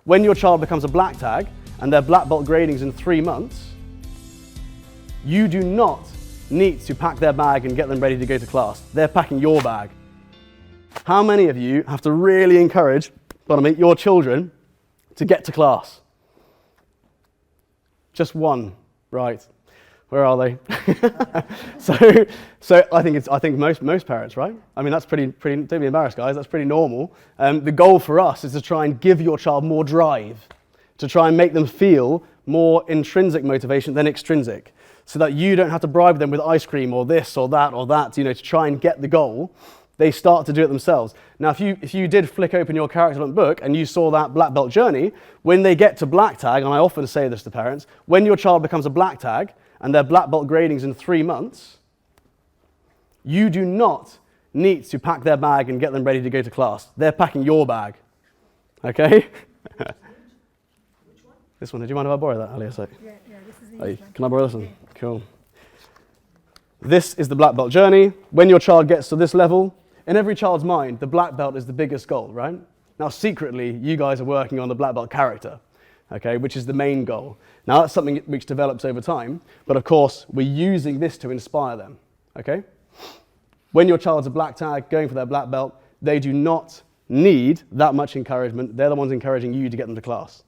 When your child becomes a black tag and their black belt grading's in 3 months, you do not need to pack their bag and get them ready to go to class. They're packing your bag. How many of you have to really encourage, your children to get to class? Just one, right? Where are they? so I think most parents, right? I mean, that's pretty. Don't be embarrassed, guys. That's pretty normal. The goal for us is to try and give your child more drive, to try and make them feel more intrinsic motivation than extrinsic, so that you don't have to bribe them with ice cream or this or that or that, to try and get the goal. They start to do it themselves. Now, if you did flick open your character development book and you saw that black belt journey, when they get to black tag, and I often say this to parents, when your child becomes a black tag and their black belt grading's in 3 months, you do not need to pack their bag and get them ready to go to class. They're packing your bag, okay? Which one? This one, do you mind if I borrow that, Ali? Yeah, this is the easy one. Can I borrow this one? Cool. This is the black belt journey. When your child gets to this level, in every child's mind, the black belt is the biggest goal, right? Now, secretly, you guys are working on the black belt character, okay, which is the main goal. Now, that's something which develops over time, but of course, we're using this to inspire them, okay? When your child's a black tag, going for their black belt, they do not need that much encouragement. They're the ones encouraging you to get them to class.